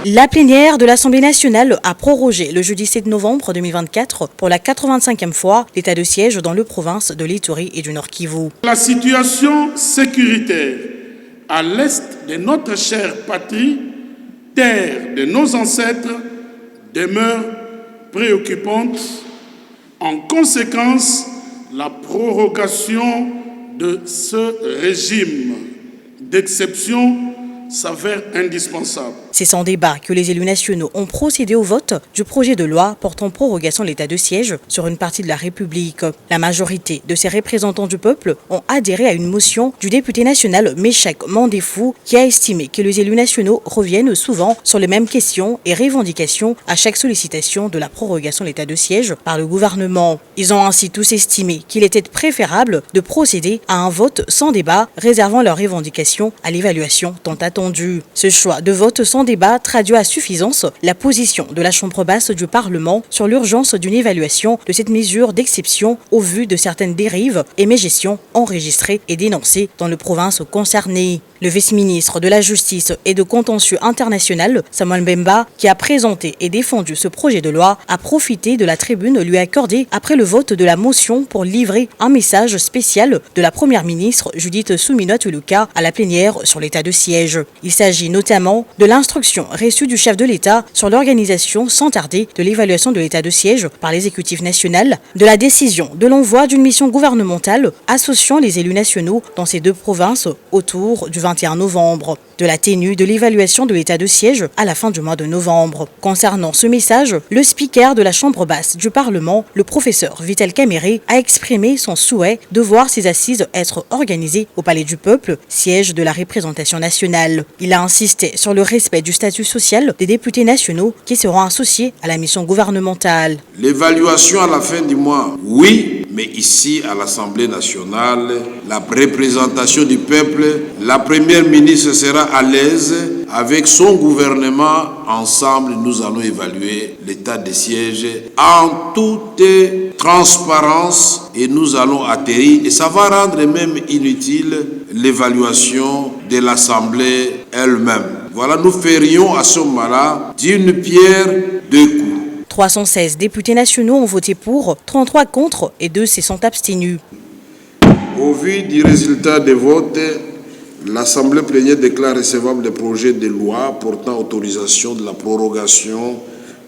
La plénière de l'Assemblée nationale a prorogé le jeudi 7 novembre 2024 pour la 85e fois l'état de siège dans les provinces de l'Ituri et du Nord Kivu. La situation sécuritaire à l'est de notre chère patrie, terre de nos ancêtres, demeure préoccupante. En conséquence, la prorogation de ce régime d'exception s'avère indispensable. C'est sans débat que les élus nationaux ont procédé au vote du projet de loi portant prorogation de l'état de siège sur une partie de la République. La majorité de ces représentants du peuple ont adhéré à une motion du député national Méchek Mandefou qui a estimé que les élus nationaux reviennent souvent sur les mêmes questions et revendications à chaque sollicitation de la prorogation de l'état de siège par le gouvernement. Ils ont ainsi tous estimé qu'il était préférable de procéder à un vote sans débat, réservant leurs revendications à l'évaluation tant attendue. Ce choix de vote sans débat traduit à suffisance la position de la Chambre basse du Parlement sur l'urgence d'une évaluation de cette mesure d'exception au vu de certaines dérives et mégestions enregistrées et dénoncées dans les provinces concernées. Le vice-ministre de la Justice et de Contentieux international, Samuel Mbemba, qui a présenté et défendu ce projet de loi, a profité de la tribune lui accordée après le vote de la motion pour livrer un message spécial de la première ministre Judith Suminwa-Tuluka à la plénière sur l'état de siège. Il s'agit notamment de l'instruction reçue du chef de l'État sur l'organisation sans tarder de l'évaluation de l'état de siège par l'exécutif national, de la décision de l'envoi d'une mission gouvernementale associant les élus nationaux dans ces deux provinces autour du 21 novembre, de la tenue de l'évaluation de l'état de siège à la fin du mois de novembre. Concernant ce message, le speaker de la Chambre basse du Parlement, le professeur Vital Kamerhe, a exprimé son souhait de voir ces assises être organisées au Palais du Peuple, siège de la représentation nationale. Il a insisté sur le respect du statut social des députés nationaux qui seront associés à la mission gouvernementale. L'évaluation à la fin du mois, oui, mais ici à l'Assemblée nationale, la représentation du peuple, la première ministre sera à l'aise avec son gouvernement. Ensemble, nous allons évaluer l'état de siège en toute transparence et nous allons atterrir. Et ça va rendre même inutile l'évaluation de l'Assemblée elle-même. Voilà, nous ferions à ce moment-là d'une pierre deux coups. 316 députés nationaux ont voté pour, 33 contre et 2 se sont abstenus. Au vu du résultat des votes, l'Assemblée plénière déclare recevable le projet de loi portant autorisation de la prorogation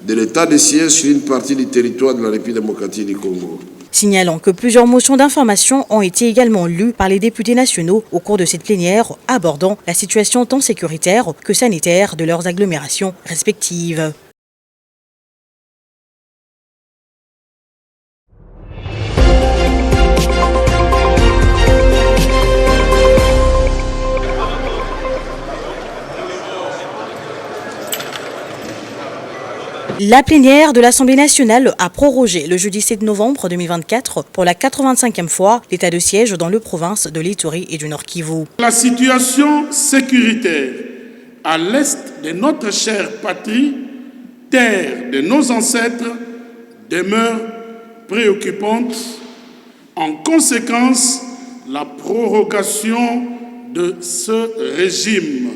de l'état de siège sur une partie du territoire de la République démocratique du Congo. Signalant que plusieurs motions d'information ont été également lues par les députés nationaux au cours de cette plénière, abordant la situation tant sécuritaire que sanitaire de leurs agglomérations respectives. La plénière de l'Assemblée nationale a prorogé le jeudi 7 novembre 2024 pour la 85e fois l'état de siège dans les provinces de l'Ituri et du Nord Kivu. La situation sécuritaire à l'est de notre chère patrie, terre de nos ancêtres, demeure préoccupante. En conséquence, la prorogation de ce régime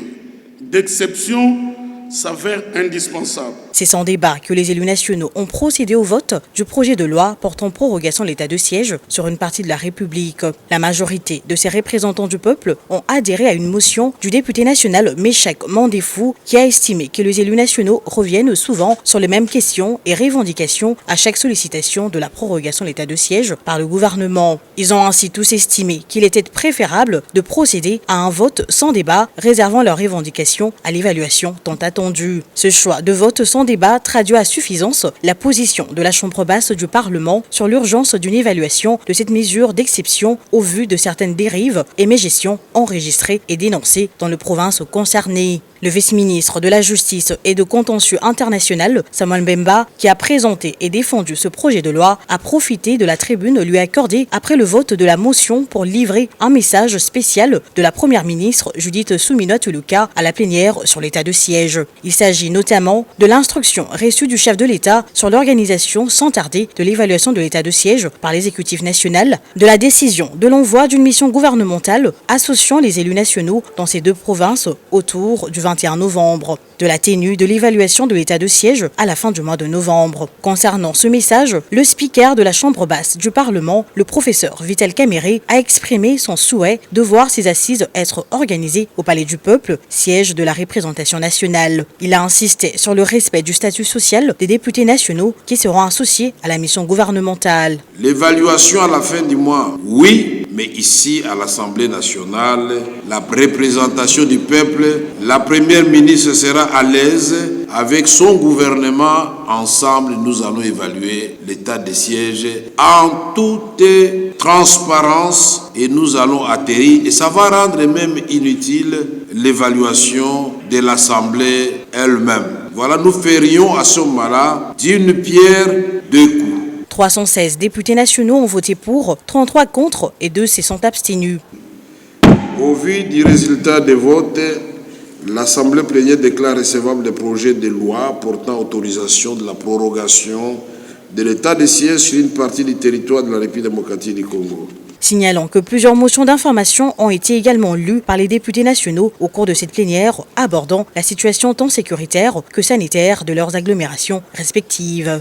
d'exception s'avère indispensable. C'est sans débat que les élus nationaux ont procédé au vote du projet de loi portant prorogation de l'état de siège sur une partie de la République. La majorité de ces représentants du peuple ont adhéré à une motion du député national Méchek Mandefou qui a estimé que les élus nationaux reviennent souvent sur les mêmes questions et revendications à chaque sollicitation de la prorogation de l'état de siège par le gouvernement. Ils ont ainsi tous estimé qu'il était préférable de procéder à un vote sans débat, réservant leurs revendications à l'évaluation tant attendue. Ce choix de vote sans débat traduit à suffisance la position de la Chambre basse du Parlement sur l'urgence d'une évaluation de cette mesure d'exception au vu de certaines dérives et mégestions enregistrées et dénoncées dans les provinces concernées. Le vice-ministre de la Justice et de Contentieux international, Samuel Mbemba, qui a présenté et défendu ce projet de loi, a profité de la tribune lui accordée après le vote de la motion pour livrer un message spécial de la première ministre Judith Suminwa-Tuluka à la plénière sur l'état de siège. Il s'agit notamment de l'instruction reçue du chef de l'État sur l'organisation sans tarder de l'évaluation de l'état de siège par l'exécutif national, de la décision de l'envoi d'une mission gouvernementale associant les élus nationaux dans ces deux provinces autour du 21 novembre, de la tenue de l'évaluation de l'état de siège à la fin du mois de novembre. Concernant ce message, le speaker de la Chambre basse du Parlement, le professeur Vital Kamerhe, a exprimé son souhait de voir ces assises être organisées au Palais du Peuple, siège de la représentation nationale. Il a insisté sur le respect du statut social des députés nationaux qui seront associés à la mission gouvernementale. L'évaluation à la fin du mois, oui, mais ici à l'Assemblée nationale, la représentation du peuple, la première ministre sera à l'aise avec son gouvernement. Ensemble, nous allons évaluer l'état des sièges en toute transparence et nous allons atterrir. Et ça va rendre même inutile l'évaluation de l'Assemblée elle-même. Voilà, nous ferions à ce moment-là d'une pierre deux coups. 316 députés nationaux ont voté pour, 33 contre et 2 se sont abstenus. Au vu du résultat des votes, l'Assemblée plénière déclare recevable le projet de loi portant autorisation de la prorogation de l'état de siège sur une partie du territoire de la République démocratique du Congo. Signalant que plusieurs motions d'information ont été également lues par les députés nationaux au cours de cette plénière, abordant la situation tant sécuritaire que sanitaire de leurs agglomérations respectives.